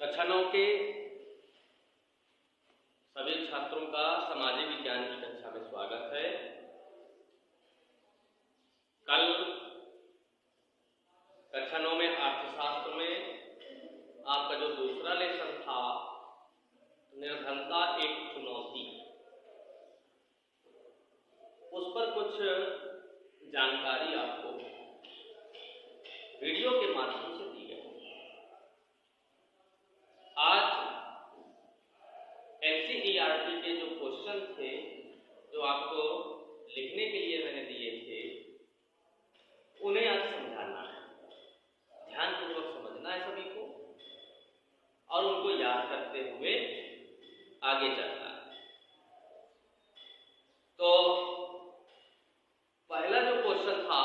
कक्षा 9 के सभी छात्रों का सामाजिक विज्ञान की कक्षा में स्वागत है। कल कक्षा 9 में अर्थशास्त्र में आपका जो दूसरा लेसन था निर्धनता एक चुनौती, उस पर कुछ जानकारी आपको वीडियो के माध्यम से दी गई। आज एनसीईआरटी के जो क्वेश्चन थे जो आपको लिखने के लिए मैंने दिए थे उन्हें आज समझाना है, ध्यानपूर्वक समझना है सभी को और उनको याद करते हुए आगे चलना है। तो पहला जो क्वेश्चन था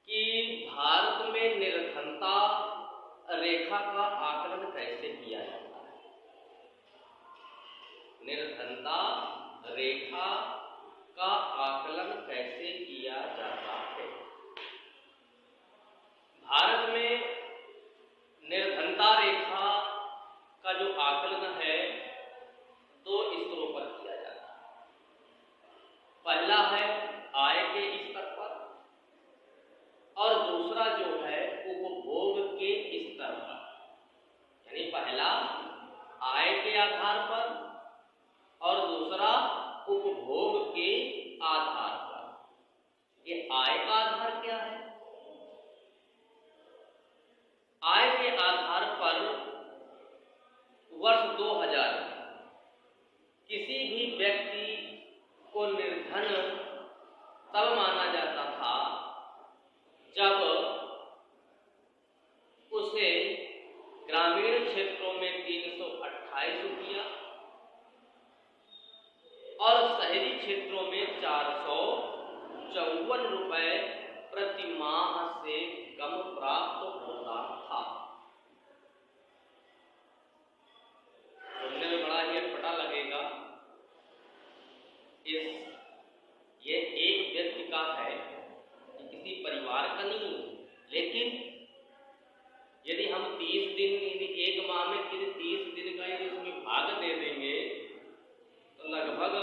कि भारत में निर्धनता रेखा का आकलन कैसे किया जाता है। निर्धनता रेखा का आकलन कैसे किया जाता है। भारत में निर्धनता रेखा का जो आकलन है दो स्तरों पर किया जाता है। पहला है आय के स्तर पर और दूसरा जो है उपभोग के स्तर पर। यानी पहला आय के आधार पर और दूसरा उपभोग के आधार पर। ये आय का आधार क्या है? आय के आधार पर वर्ष 2000 किसी भी व्यक्ति को निर्धन तब माना जाता था जब उसे ग्रामीण क्षेत्रों में 328 रुपया और शहरी क्षेत्रों में 454 रुपए प्रति माह से कम प्राप्त होता था। सुनने में बड़ा ही अटपटा लगेगा। ये एक व्यक्ति का है, किसी परिवार का नहीं है, लेकिन यदि हम 30 दिन यदि एक माह में 30 दिन का यदि उसमें भाग दे देंगे तो लगभग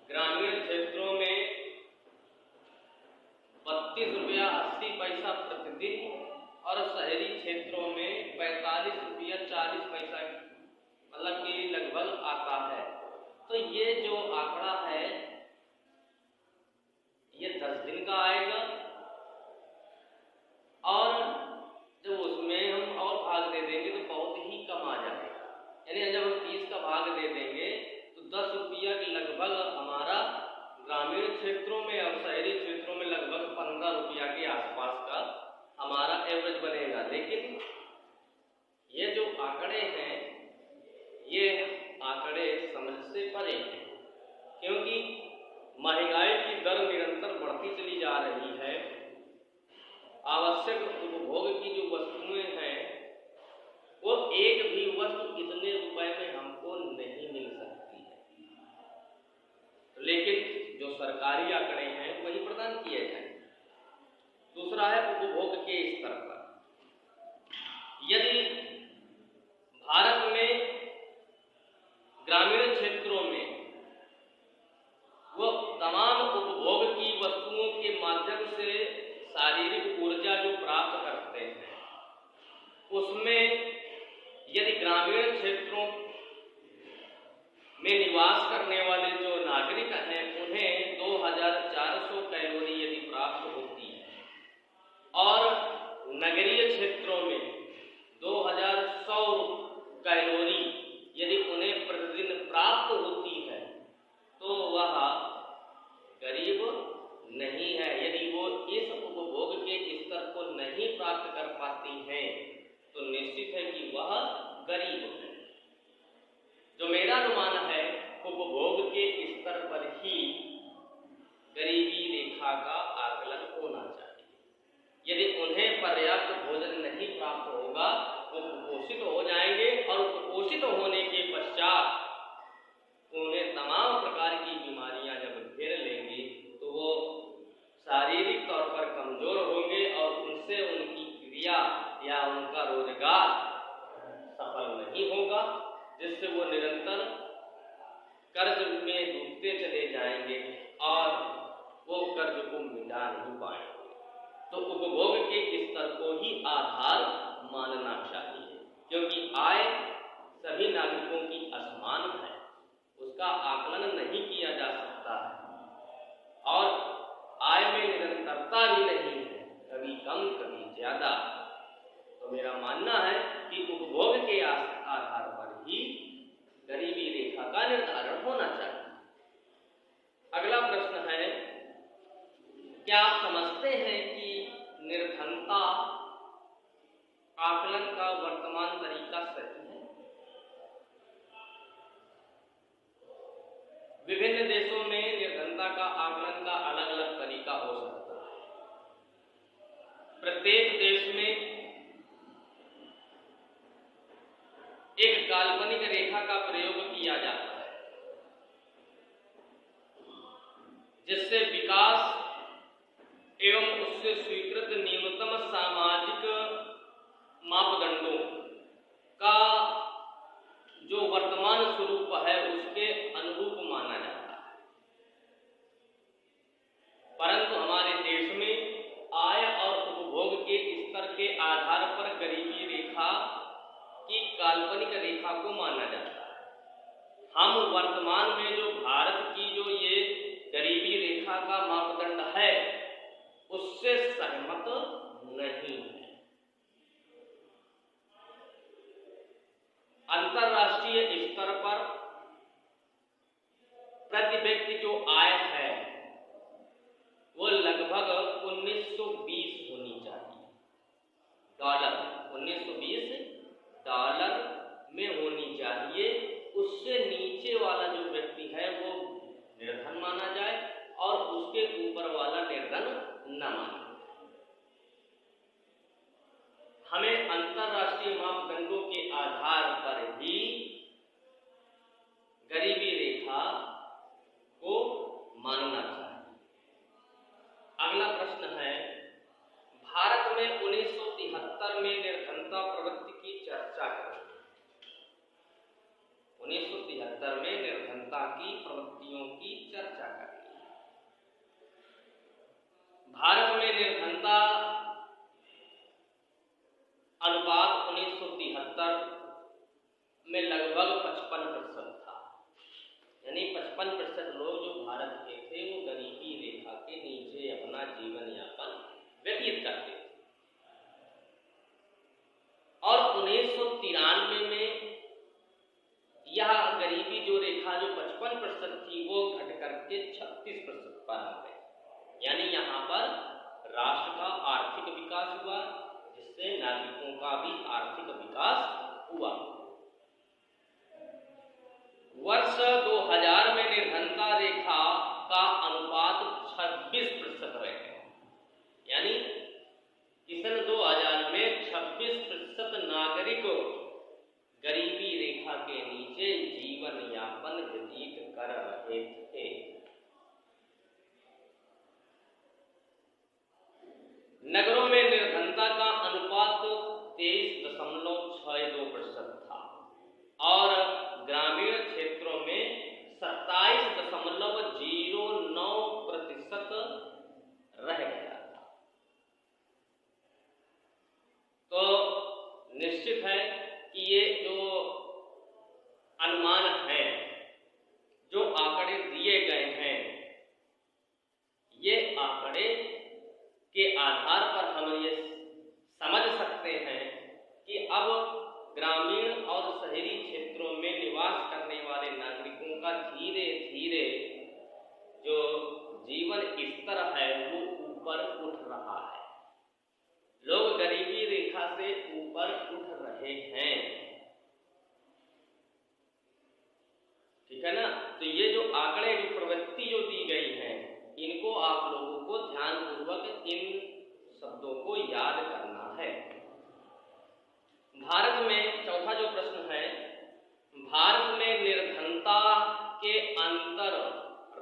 ग्रामीण क्षेत्रों में 32 रुपया 80 पैसा प्रतिदिन और शहरी क्षेत्रों में 45 रुपया 40 पैसा मतलब कि लगभग आता है। तो ये जो आंकड़ा है ये 10 दिन का आएगा और जब उसमें हम और भाग दे देंगे तो बहुत ही कम आ जाएगा। यानी जब हम 30 का भाग दे देंगे तो 10 रुपया के लगभग हमारा ग्रामीण क्षेत्रों में और शहरी क्षेत्रों में लगभग 15 रुपया के आसपास का हमारा एवरेज बनेगा। लेकिन ये जो आंकड़े हैं ये आंकड़े समझ से परे हैं, क्योंकि महंगाई की दर निरंतर बढ़ती चली जा रही है। आवश्यक उपभोग की जो वस्तुएं हैं वो एक भी वस्तु इतने रुपए में हमको नहीं मिल सकती है, लेकिन जो सरकारी आंकड़े हैं वही प्रदान किए जाए। दूसरा है उपभोग के स्तर पर। यदि भारत में ग्रामीण क्षेत्रों में वो तमाम उपभोग की वस्तुओं के माध्यम से शारीरिक ऊर्जा जो प्राप्त करते हैं उसमें यदि ग्रामीण क्षेत्रों में निवास करने वाले जो नागरिक हैं उन्हें 2400 कैलोरी यदि प्राप्त होती है और नगरीय क्षेत्रों में 2100 कैलोरी यदि उन्हें प्रतिदिन प्राप्त होती है तो वह गरीब नहीं है। यदि वो इस उपभोग के स्तर को नहीं प्राप्त कर पाती हैं तो निश्चित है कि वह गरीब है। जो मेरा अनुमान है उपभोग के स्तर पर ही गरीबी रेखा का आकलन होना चाहिए। यदि उन्हें पर्याप्त भोजन नहीं प्राप्त होगा वो कुपोषित हो जाएंगे और कुपोषित होने के पश्चात उन्हें तमाम प्रकार की बीमारियां जब घेर लेंगी तो वो शारीरिक तौर पर कमजोर होंगे और उनसे उनकी क्रिया या उनका रोजगार तो उपभोग के स्तर को ही आधार मानना चाहिए, क्योंकि आय सभी नागरिकों की असमान है, उसका आकलन नहीं किया जा सकता है और आय में निरंतरता भी नहीं है, कभी कम कभी ज्यादा। तो मेरा मानना है कि उपभोग के आधार पर ही गरीबी रेखा का निर्धारण होना चाहिए। अगला प्रश्न है, क्या आप समझते हैं कि निर्धनता आकलन का वर्तमान तरीका सही है? विभिन्न देशों में निर्धनता का आकलन का अलग अलग तरीका हो सकता है। प्रत्येक देश में एक काल्पनिक रेखा का प्रयोग किया जाता है, जिससे विकास एवं उससे स्वीकृत न्यूनतम सामाजिक मापदंडों का जो वर्तमान स्वरूप है उसके अनुरूप माना जाता है। परंतु हमारे देश में आय और उपभोग के स्तर के आधार पर गरीबी रेखा की काल्पनिक रेखा को माना जाता है। हम वर्तमान में जो भारत की जो ये गरीबी रेखा का मापदंड है उससे सहमत नहीं है। अंतरराष्ट्रीय स्तर पर प्रति व्यक्ति जो आय है वो लगभग 1920 होनी चाहिए डॉलर, 1920 डॉलर में होनी चाहिए। उससे नीचे वाला जो व्यक्ति है वो निर्धन माना जाए और उसके ऊपर वाला निर्धन न माना जाए। हमें अंतरराष्ट्रीय मापदंडों के आधार पर ही गरीबी रेखा को मानना चाहिए। अगला प्रश्न है, भारत में 1973 में निर्धनता प्रवृत्ति की चर्चा करें। 1973 में निर्धनता की प्रवृत्तियों की चर्चा करें। भारत में निर्धनता अनुपात 1973 में लगभग 55% था, यानी 55% लोग जो भारत के थे वो गरीबी रेखा के नीचे अपना जीवन यापन व्यतीत करते थे। और 1993 में यह गरीबी जो रेखा जो 55% थी वो घट करके 36% पर आ गई। यानी यहाँ पर राष्ट्र का आर्थिक विकास हुआ, जिससे नागरिकों का भी आर्थिक विकास हुआ। वर्ष 2000 में निर्धनता रेखा का अनुपात 26% रह गया, यानी सन 2000 में 26% नागरिक गरीबी रेखा के नीचे जीवन यापन व्यतीत कर रहे थे। नगरों में निर्धनता का अनुपात 23.62% था और ग्रामीण क्षेत्रों में 27.09% रह गया था। तो निश्चित है कि ये जो अनुमान हैं, जो आंकड़े दिए गए हैं, ये आंकड़े के आधार पर हम ये समझ सकते हैं कि अब ग्रामीण और शहरी क्षेत्रों में निवास करने वाले नागरिकों का धीरे धीरे जो जीवन स्तर है वो ऊपर उठ रहा है। लोग गरीबी रेखा से ऊपर उठ रहे हैं, ठीक है ना। तो ये जो आंकड़े जो प्रवृत्ति जो दी गई है, इनको आप लोगों को ध्यानपूर्वक इन शब्दों को याद करना है। भारत में चौथा जो प्रश्न है, भारत में निर्धनता के अंतर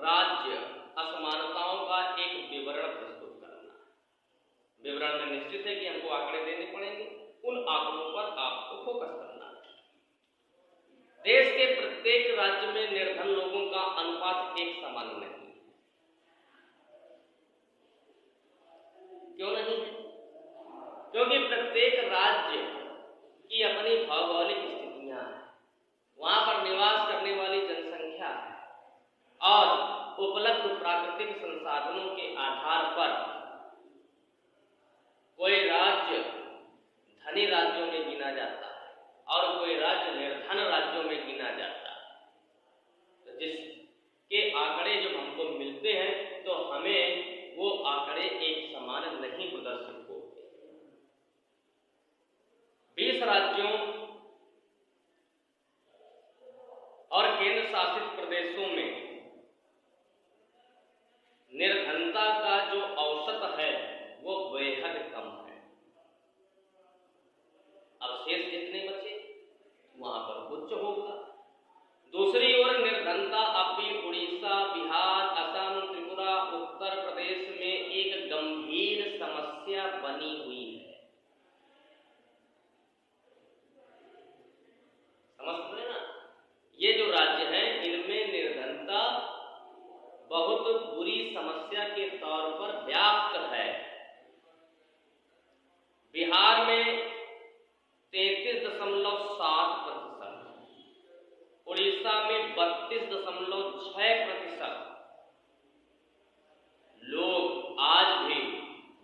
राज्य असमानताओं का एक विवरण प्रस्तुत करना। विवरण में निश्चित है कि हमको आंकड़े देने पड़ेंगे, उन आंकड़ों पर आपको फोकस करना है। देश के प्रत्येक राज्य में निर्धन लोगों का अनुपात एक समान नहीं। क्यों नहीं? क्योंकि प्रत्येक राज्य की अपनी भौगोलिक स्थितियां हैं, वहां पर निवास करने वाली जनसंख्या है और उपलब्ध प्राकृतिक संसाधनों के आधार पर कोई राज्य धनी राज्यों में गिना जाता है और कोई राज्य निर्धन राज्यों में गिना जाता है। तो जिसके आंकड़े जब हमको मिलते हैं तो हमें वो आंकड़े एक समान नहीं प्रदर्शित होते। 20 राज्यों और केंद्र शासित प्रदेशों में निर्धनता का जो औसत है वो बेहद कम है। अब शेष जितने बचे वहां पर उच्च होगा। दूसरी ओर निर्धनता अभी उड़ीसा, बिहार, असम, त्रिपुरा, उत्तर प्रदेश में एक गंभीर समस्या बनी हुई है। समझ रहे ना? ये जो राज्य हैं इनमें निर्धनता बहुत बुरी समस्या के तौर पर व्याप्त है। बिहार में 33.7%, उड़ीसा में 32.6% लोग आज भी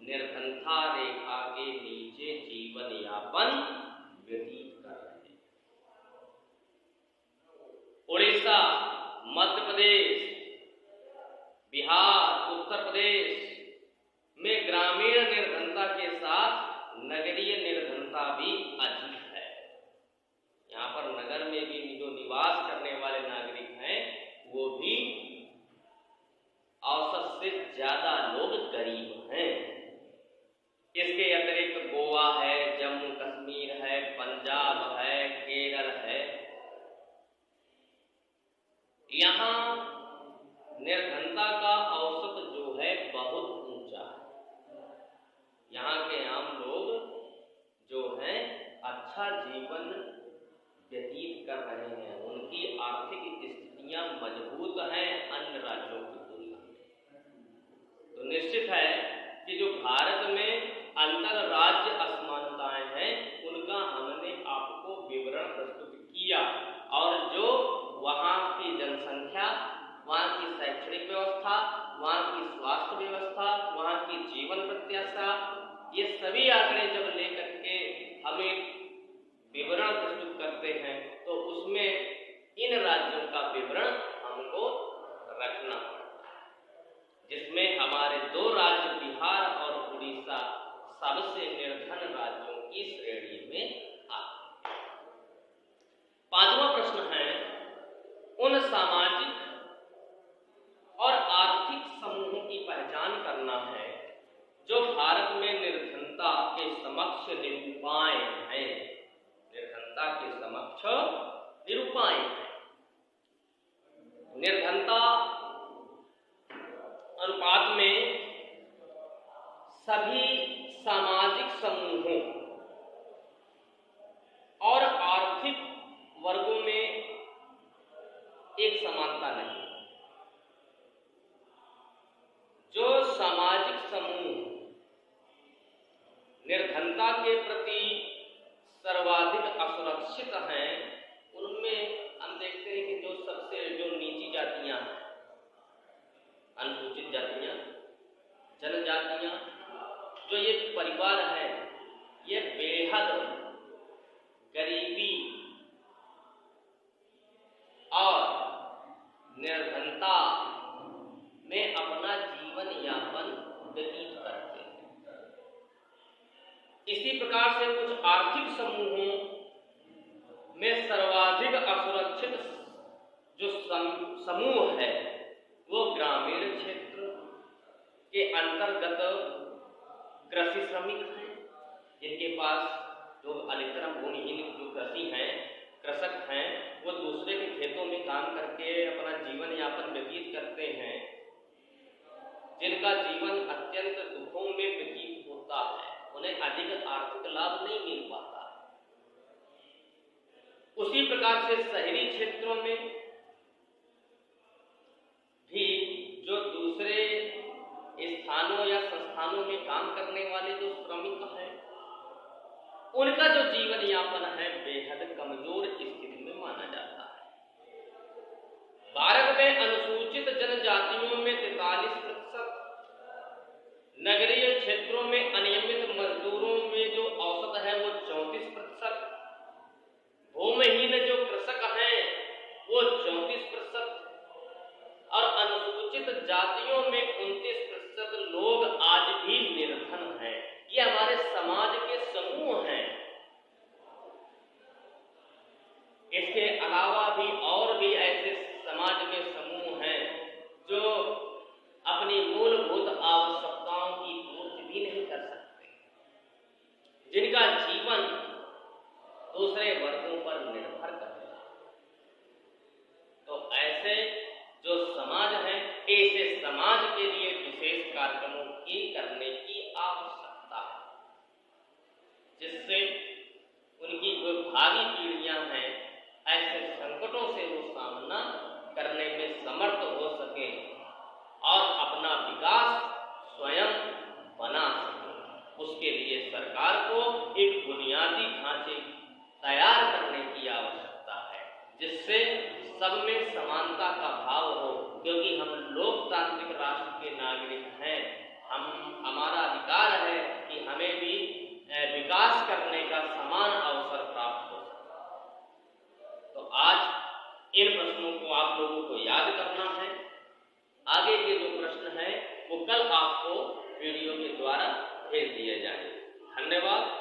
निर्धनता रेखा के नीचे जीवन यापन व्यतीत कर रहे हैं। उड़ीसा, मध्य प्रदेश, बिहार, उत्तर प्रदेश में ग्रामीण निर्धनता के साथ नगरीय निर्धनता भी अधिक है। यहाँ पर नगर में भी जो निवास करने वाले नागरिक हैं वो भी औसत से ज्यादा लोग गरीब हैं। इसके अतिरिक्त गोवा है, जम्मू कश्मीर है, पंजाब है, केरल है, यहाँ निर्धनता का औसत जो है बहुत ऊंचा है। यहाँ के आम लोग जो हैं अच्छा जीवन व्यतीत कर रहे हैं, उनकी आर्थिक स्थितियां मजबूत हैं अन्य राज्यों की तुलना में। तो निश्चित है कि जो भारत में अंतर राज्य असमानताएं हैं उनका हमने आपको विवरण प्रस्तुत किया, और जो वहाँ की जनसंख्या, वहाँ की शैक्षणिक व्यवस्था, वहाँ की स्वास्थ्य व्यवस्था, वहाँ की जीवन प्रत्याशा, ये सभी आंकड़े जब लेकर के हमें विवरण प्रस्तुत करते हैं तो उसमें इन राज्यों का विवरण हमको रखना पड़ता है, जिसमें हमारे 2 राज्य बिहार और उड़ीसा सबसे निर्धन राज्यों की श्रेणी में आते हैं। 5वां प्रश्न है, उन सामाजिक और आर्थिक समूहों की पहचान करना है जो भारत में निर्धनता के समक्ष निरूपाएं हैं। निर्धनता के समक्ष निरूपाएं हैं। निर्धनता अनुपात में सभी सामाजिक समूहों और आर्थिक वर्गों में एक समानता नहीं। जो सामाजिक समूह निर्धनता के प्रति सर्वाधिक असुरक्षित हैं उनमें हम देखते हैं कि जो नीची जातियां हैं, अनुसूचित जातियां, जनजातियां, जो ये परिवार है ये बेहद गरीबी और निर्धनता में अपना जीवन यापन व्यतीत करते हैं। इसी प्रकार से कुछ आर्थिक समूहों में सर्वाधिक असुरक्षित जो समूह है वो ग्रामीण क्षेत्र के अंतर्गत कृषि श्रमिक हैं, जिनके पास जो अधिकतम भूमिहीन जो कृषक हैं वो दूसरे के खेतों में काम करके अपना जीवन यापन व्यतीत करते हैं, जिनका जीवन अत्यंत दुखों में व्यतीत होता है, उन्हें अधिक आर्थिक लाभ नहीं मिल पाता। उसी प्रकार से शहरी क्षेत्रों में भी जो दूसरे स्थानों या संस्थानों में काम करने वाले जो श्रमिक हैं उनका जो जीवन यापन है बेहद कमजोर स्थिति में माना जाता है। भारत में अनुसूचित जनजातियों में 43%, नगरीय क्षेत्रों में अनियमित मजदूरों में जो औसत है वो 34%, भूमिहीन जो कृषक हैं वो 34%, और अनुसूचित जातियों में 29% लोग आज भी निर्धन हैं। ये हमारे समाज के समूह हैं। इसके अलावा भी और भी ऐसे समाज में समूह हैं जो अपनी मूलभूत आवश्यकताओं की पूर्ति भी नहीं कर सकते, जिनका जीवन दूसरे वर्गों पर निर्भर करता है। तो ऐसे जो समाज है, ऐसे समाज के लिए विशेष कार्यक्रमों की करने की आवश्यकता है, जिससे उनकी जो भावी पीढ़ियां हैं ऐसे संकटों से वो सामना करने में समर्थ हो सके और अपना विकास स्वयं बना सके। उसके लिए सरकार को एक बुनियादी ढांचे तैयार करने की आवश्यकता है, जिससे सब में समानता का भाव हो, क्योंकि हम लोकतांत्रिक राष्ट्र के नागरिक हैं। हमारा अधिकार है कि हमें भी विकास करने का समान अवसर प्राप्त हो सके। तो आज इन प्रश्नों को आप लोगों को याद करना है। आगे के जो प्रश्न हैं वो कल आपको वीडियो के द्वारा भेज दिए जाएंगे। धन्यवाद।